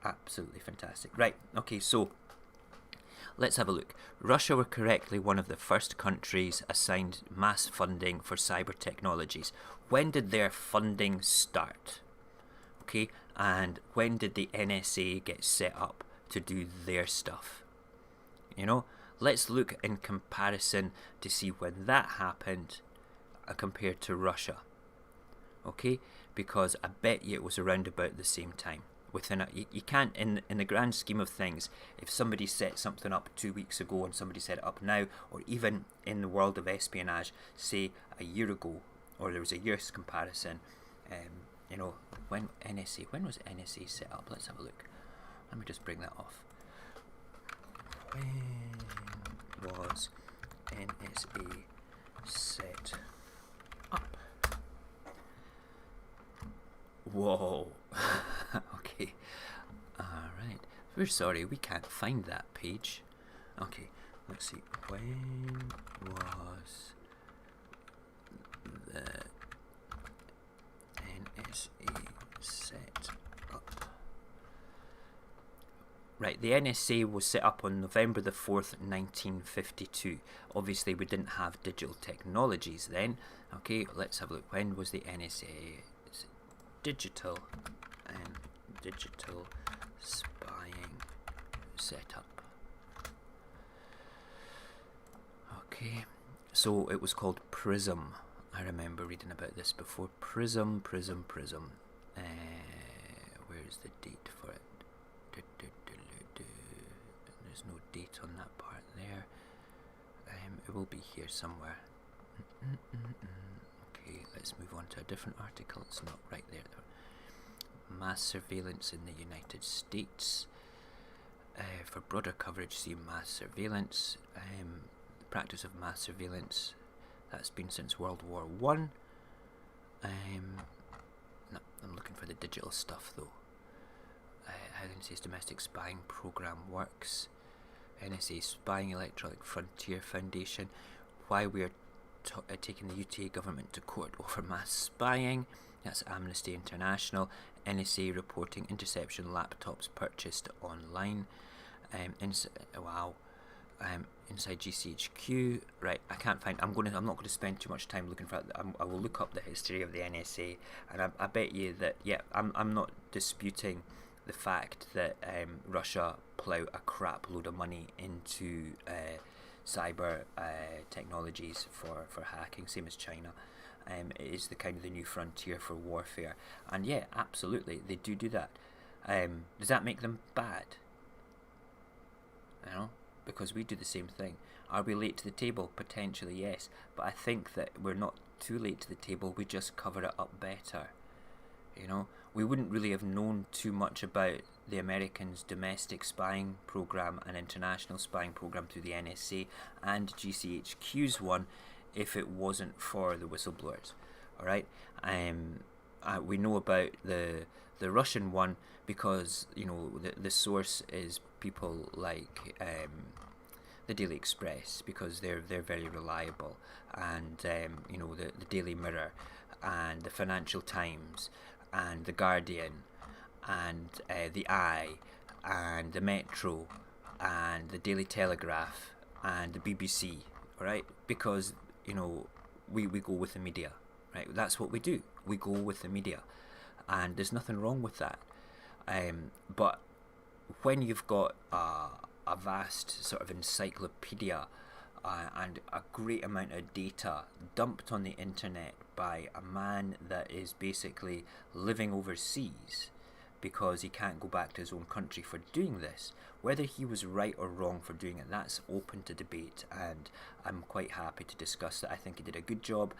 Absolutely fantastic. Right, okay, so let's have a look. Russia were correctly one of the first countries assigned mass funding for cyber technologies. When did their funding start? Okay, and when did the NSA get set up to do their stuff? You know, let's look in comparison to see when that happened compared to Russia. Okay, because I bet you it was around about the same time. You can't, in the grand scheme of things, if somebody set something up 2 weeks ago and somebody set it up now, or even in the world of espionage, say a year ago, or there was a year's comparison, you know, when was NSA set up? Let's have a look. Let me just bring that off. When was NSA set up? Whoa. Okay. Alright. We're sorry, we can't find that page. Okay, let's see. When was the NSA set up? Right, the NSA was set up on November the 4th, 1952. Obviously, we didn't have digital technologies then. Okay, let's have a look. When was the NSA digital spying setup? Okay, so it was called PRISM. I remember reading about this before. PRISM. Where's the date for it? There's no date on that part there. It will be here somewhere. Okay, let's move on to a different article. It's not right there though. Mass surveillance in the United States. For broader coverage, see mass surveillance. The practice of mass surveillance, that's been since World War One. No, I'm looking for the digital stuff though. How NSA's domestic spying program works. NSA spying Electronic Frontier Foundation. Why we're taking the UK government to court over mass spying. That's Amnesty International. NSA reporting interception laptops purchased online. Inside GCHQ. Right, I can't find. I'm not going to spend too much time looking for it. I will look up the history of the NSA, and I bet you that I'm not disputing the fact that Russia plough a crap load of money into cyber technologies for hacking, same as China. It is the kind of the new frontier for warfare, and yeah, absolutely, they do that. Does that make them bad? You know, because we do the same thing. Are we late to the table? Potentially, yes. But I think that we're not too late to the table. We just cover it up better. You know, we wouldn't really have known too much about the Americans' domestic spying program and international spying program through the NSA and GCHQ's one if it wasn't for the whistleblowers. All right, we know about the Russian one because, you know, the source is people like the Daily Express, because they're very reliable, and you know, the Daily Mirror and the Financial Times and the Guardian and the Eye and the Metro and the Daily Telegraph and the BBC. All right, because, you know, we go with the media. Right, that's what we do. We go with the media, and there's nothing wrong with that. But when you've got a vast sort of encyclopedia and a great amount of data dumped on the internet by a man that is basically living overseas because he can't go back to his own country for doing this, whether he was right or wrong for doing it, that's open to debate, and I'm quite happy to discuss that. I think he did a good job.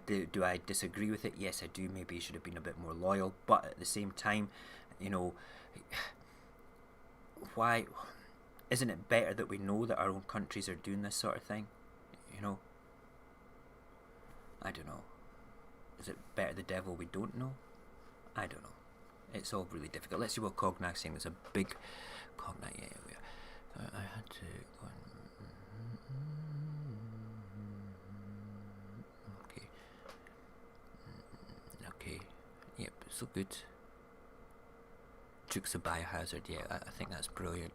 Do I disagree with it? Yes, I do. Maybe he should have been a bit more loyal, but at the same time, you know, why isn't it better that we know that our own countries are doing this sort of thing? You know, I don't know. Is it better the devil we don't know? I don't know. It's all really difficult. Let's see what Cognac's saying. There's a big Cognac. Yeah, I had to go okay. Okay. Yep. So good. Duke's a biohazard. Yeah, I think that's brilliant.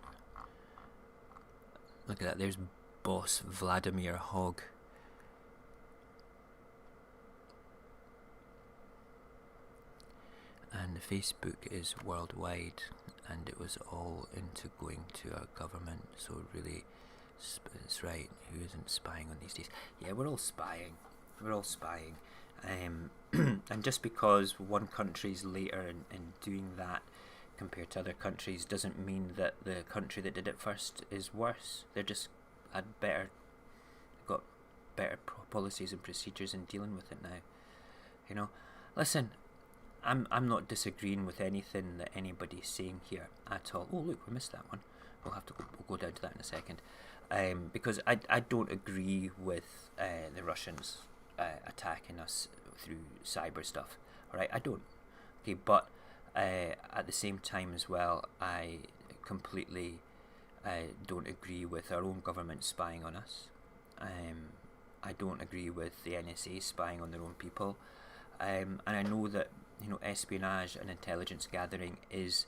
Look at that. There's boss Vladimir Hogg. And Facebook is worldwide, and it was all into going to our government. So really, it's right. Who isn't spying on these days? Yeah, we're all spying. We're all spying. And just because one country's later in doing that compared to other countries doesn't mean that the country that did it first is worse. They're just got better policies and procedures in dealing with it now. You know, listen. I'm not disagreeing with anything that anybody's saying here at all. Oh look, we missed that one. We'll go down to that in a second. Because I don't agree with the Russians attacking us through cyber stuff. Alright, I don't. Okay, but at the same time as well, I completely don't agree with our own government spying on us. I don't agree with the NSA spying on their own people. And I know that, you know, espionage and intelligence gathering is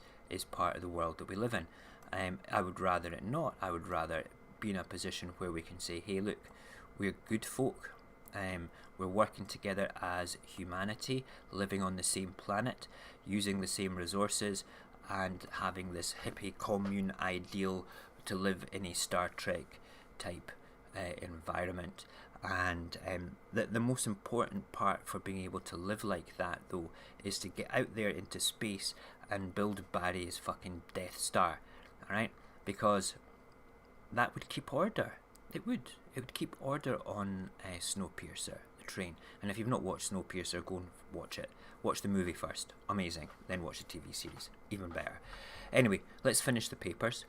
part of the world that we live in. I would rather it not. I would rather be in a position where we can say, hey, look, we're good folk. We're working together as humanity, living on the same planet, using the same resources, and having this hippie commune ideal to live in a Star Trek type environment. And the most important part for being able to live like that, though, is to get out there into space and build Barry's fucking Death Star, alright? Because that would keep order. It would keep order on Snowpiercer, the train. And if you've not watched Snowpiercer, go and watch it. Watch the movie first. Amazing. Then watch the TV series. Even better. Anyway, let's finish the papers.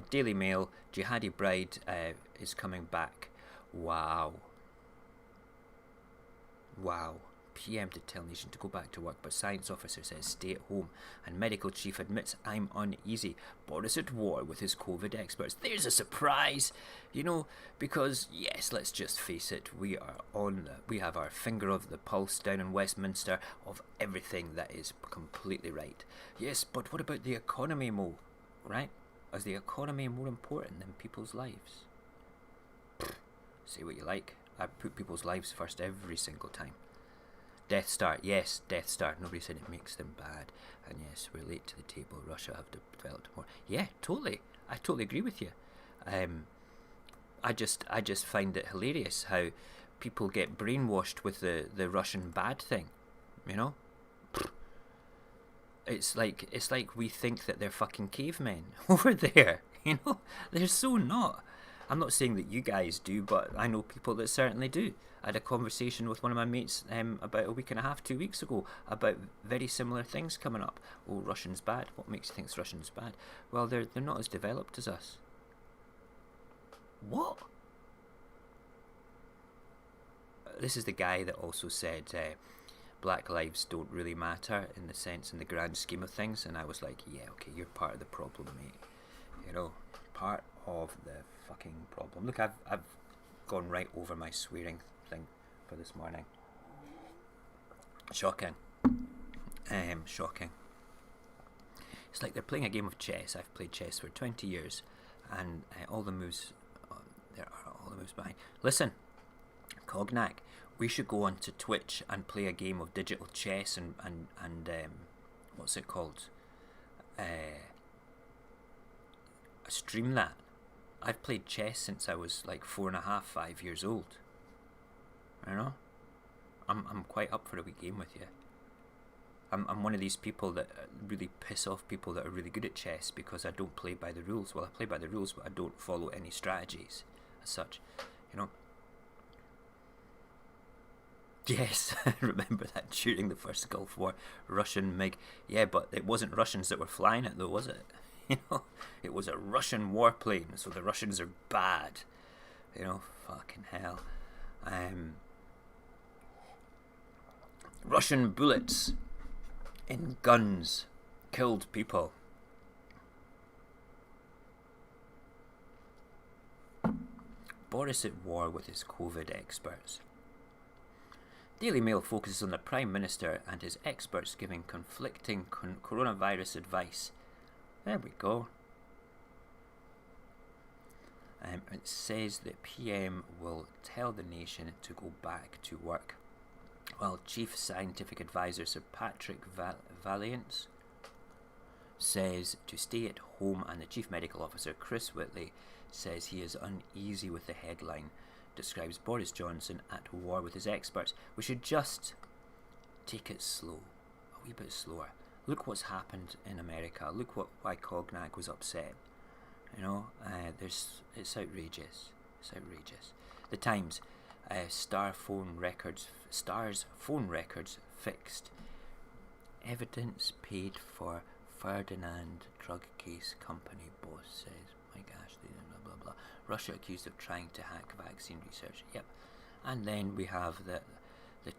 Daily Mail, Jihadi Bride is coming back. Wow. PM to tell nation to go back to work, but science officer says stay at home, and medical chief admits I'm uneasy. Boris at war with his COVID experts. There's a surprise, you know, because yes, let's just face it, we have our finger of the pulse down in Westminster of everything that is completely right. Yes, but what about the economy, Mo? Right? Is the economy more important than people's lives? Say what you like. I put people's lives first every single time. Death Star, yes, Death Star. Nobody said it makes them bad. And yes, we're late to the table. Russia have developed more. Yeah, totally. I totally agree with you. I just find it hilarious how people get brainwashed with the Russian bad thing. You know? It's like we think that they're fucking cavemen over there. You know? They're so not. I'm not saying that you guys do, but I know people that certainly do. I had a conversation with one of my mates about a week and a half, 2 weeks ago, about very similar things coming up. Oh, Russian's bad. What makes you think Russian's bad? Well, they're not as developed as us. What? This is the guy that also said black lives don't really matter in the grand scheme of things, and I was like, yeah, okay, you're part of the problem, mate. You know, part of the fucking problem. Look, I've gone right over my swearing thing for this morning. Shocking. Shocking. It's like they're playing a game of chess. I've played chess for 20 years, and all the moves, there are all the moves behind. Listen, Cognac, we should go onto Twitch and play a game of digital chess and what's it called? Stream that. I've played chess since I was like 4.5, 5 years old. You know, I'm quite up for a wee game with you. I'm one of these people that really piss off people that are really good at chess because I don't play by the rules. Well, I play by the rules, but I don't follow any strategies as such. You know. Yes, I remember that during the first Gulf War, Russian MiG. Yeah, but it wasn't Russians that were flying it though, was it? You know, it was a Russian warplane, so the Russians are bad. You know, fucking hell. Russian bullets in guns killed people. Boris at war with his COVID experts. Daily Mail focuses on the Prime Minister and his experts giving conflicting coronavirus advice. There we go. It says that PM will tell the nation to go back to work, while Chief Scientific Advisor Sir Patrick Valiance says to stay at home, and the Chief Medical Officer Chris Whitley says he is uneasy with the headline. Describes Boris Johnson at war with his experts. We should just take it slow, a wee bit slower. Look what's happened in America. Look why Cognac was upset. You know, it's outrageous. It's outrageous. The Times, Stars phone records fixed. Evidence paid for Ferdinand drug case company boss says. My gosh, blah blah blah. Russia accused of trying to hack vaccine research. Yep. And then we have the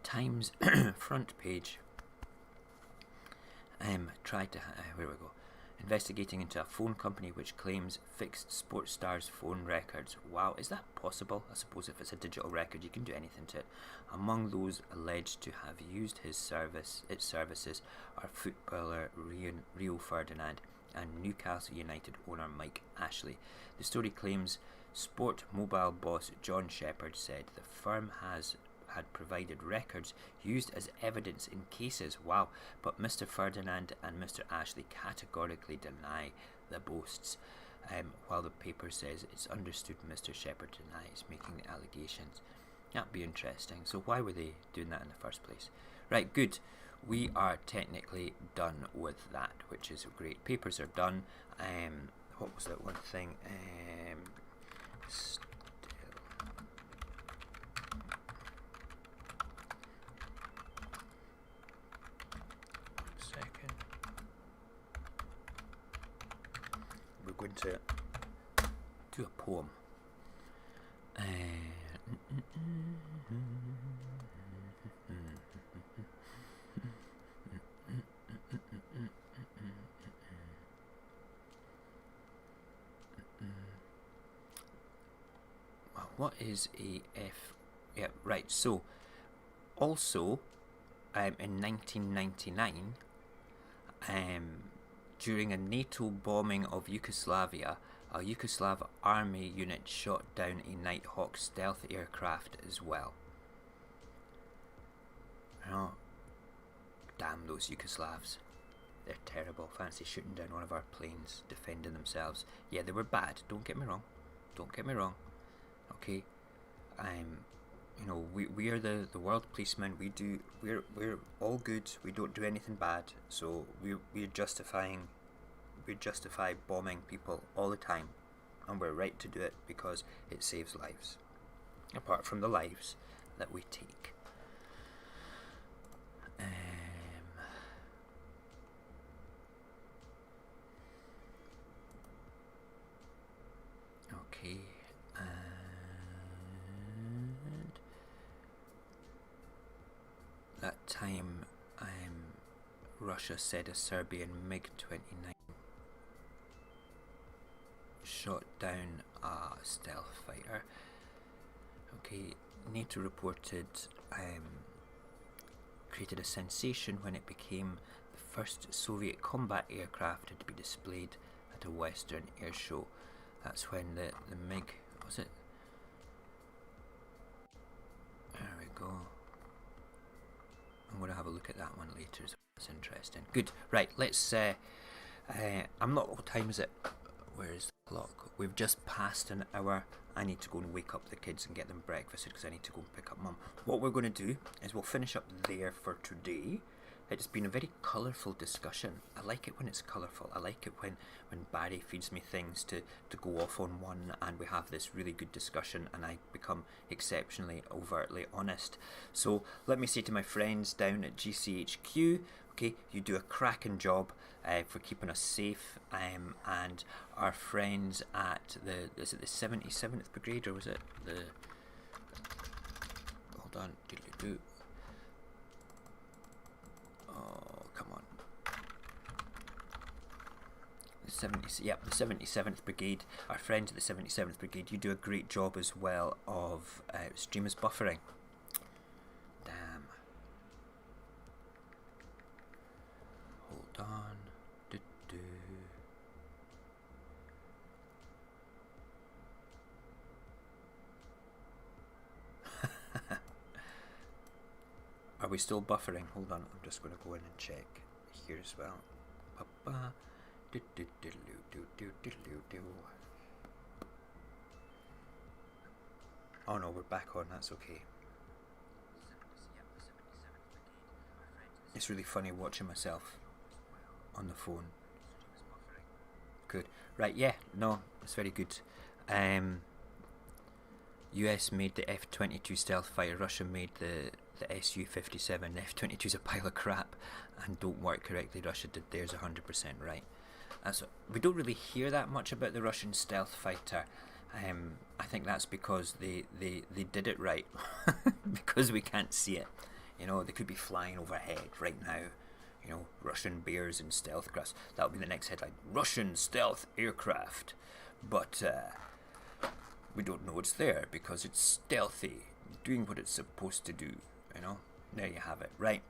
Times front page. Tried to where we go. Investigating into a phone company which claims fixed sports stars' phone records. Wow, is that possible? I suppose if it's a digital record, you can do anything to it. Among those alleged to have used its services are footballer Rio Ferdinand and Newcastle United owner Mike Ashley. The story claims Sport Mobile boss John Shepherd said the firm had provided records used as evidence in cases. Wow, but Mr. Ferdinand and Mr. Ashley categorically deny the boasts, while the paper says it's understood Mr. Shepherd denies making the allegations. That'd be interesting. So why were they doing that in the first place? Right, good. We are technically done with that, which is great. Papers are done. What was that one thing? We're going to do a poem. What is a F? Yeah, right. So, also, in 1999, during a NATO bombing of Yugoslavia, a Yugoslav army unit shot down a Nighthawk stealth aircraft as well. Oh, damn those Yugoslavs. They're terrible. Fancy shooting down one of our planes, defending themselves. Yeah, they were bad. Don't get me wrong. Don't get me wrong. Okay, you know, we are the world policemen. We're all good. We don't do anything bad. So we justify bombing people all the time. and we're right to do it because it saves lives, apart from the lives that we take. Okay, and that time Russia said a Serbian MiG-29 shot down a stealth fighter. Okay, NATO reported created a sensation when it became the first Soviet combat aircraft to be displayed at a Western air show. That's when the MiG, was it? There we go. I'm going to have a look at that one later. That's interesting. Good. Right, let's I'm not, what time is it? Where is the clock? We've just passed an hour. I need to go and wake up the kids and get them breakfasted because I need to go and pick up Mum. What we're going to do is we'll finish up there for today. It's been a very colourful discussion. I like it when it's colourful. I like it when Barry feeds me things to go off on one and we have this really good discussion and I become exceptionally overtly honest. So let me say to my friends down at GCHQ, okay, you do a cracking job for keeping us safe, and our friends at is it the 77th Brigade or was it the, hold on, oh, come on. The 77th Brigade, our friends at the 77th Brigade, you do a great job as well of streamers buffering. Damn. Hold on. Are we still buffering? Hold on, I'm just going to go in and check here as well. Oh no, we're back on, that's okay. It's really funny watching myself on the phone. Good. Right, yeah, no, it's very good. US made the F-22 stealth fighter, Russia made the Su-57. F-22 is a pile of crap and don't work correctly. Russia did theirs 100% right. We don't really hear that much about the Russian stealth fighter. I think that's because they did it right because we can't see it. You know, they could be flying overhead right now. You know, Russian bears and stealth crafts. That would be the next headline. Russian stealth aircraft. But we don't know it's there because it's stealthy, doing what it's supposed to do. You know, there you have it. Right,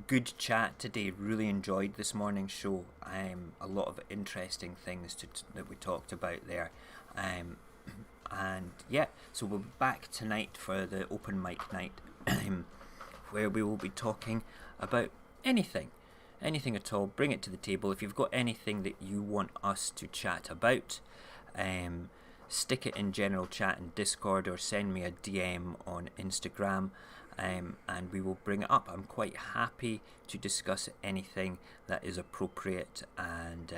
good chat today. Really enjoyed this morning's show. A lot of interesting things that we talked about there. And yeah, so we'll be back tonight for the open mic night, where we will be talking about anything at all. Bring it to the table. If you've got anything that you want us to chat about, stick it in general chat in Discord or send me a DM on Instagram, and we will bring it up. I'm quite happy to discuss anything that is appropriate and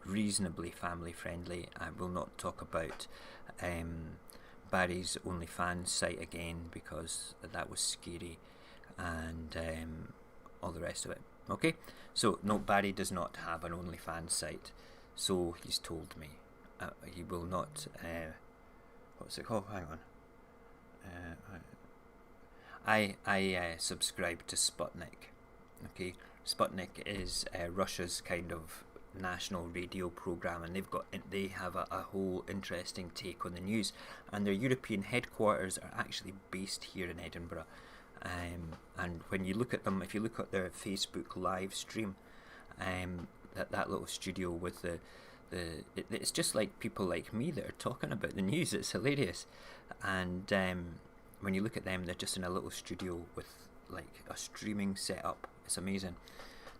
reasonably family friendly. I will not talk about Barry's OnlyFans site again because that was scary and all the rest of it. Okay, so no, Barry does not have an OnlyFans site, so he's told me. He will not. What's it called? Hang on. I subscribe to Sputnik. Okay, Sputnik is Russia's kind of national radio program, and they have a whole interesting take on the news. And their European headquarters are actually based here in Edinburgh. And when you look at them, if you look at their Facebook live stream, that little studio with it's just like people like me that are talking about the news. It's hilarious. And when you look at them, they're just in a little studio with like a streaming setup. It's amazing.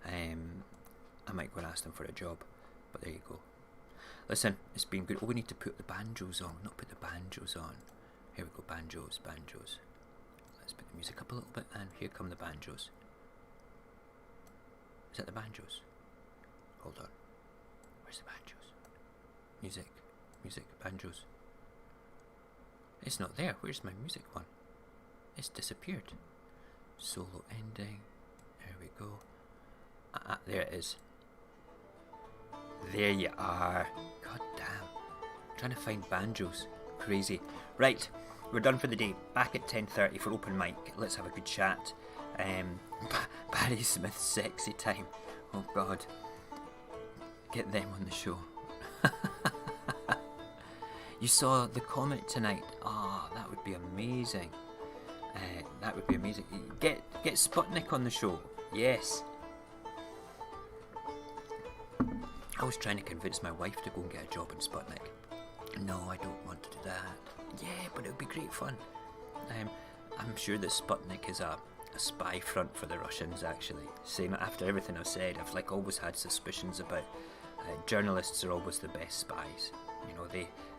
I might go and ask them for a job, but there you go. Listen, it's been good. Oh, we need to put the banjos on. Not put the banjos on. Here we go, banjos. Let's put the music up a little bit, and here come the banjos. Is that the banjos? Hold on. Where's the banjos? Music. Music, banjos. It's not there. Where's my music one? It's disappeared. Solo ending. There we go. There it is. There you are. God damn. Trying to find banjos. Crazy. Right, we're done for the day. Back at 10:30 for open mic. Let's have a good chat. Barry Smith's sexy time. Oh God. Get them on the show. You saw the comet tonight. Oh, that would be amazing. That would be amazing. Get Sputnik on the show. Yes. I was trying to convince my wife to go and get a job in Sputnik. No, I don't want to do that. Yeah, but it would be great fun. I'm sure that Sputnik is a spy front for the Russians, actually. Saying that after everything I've said, I've like always had suspicions about journalists are always the best spies. You know,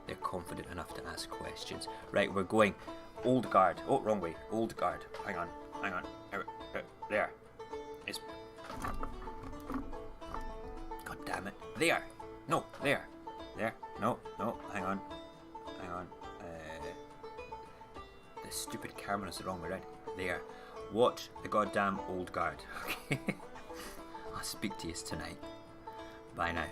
they're confident enough to ask questions. Right, we're going Old Guard. Oh, wrong way. Old Guard. Hang on. There. It's... God damn it. There. No, there. There. No, hang on. The stupid camera's the wrong way around. There. Watch the goddamn Old Guard. Okay. I'll speak to you tonight. Bye now.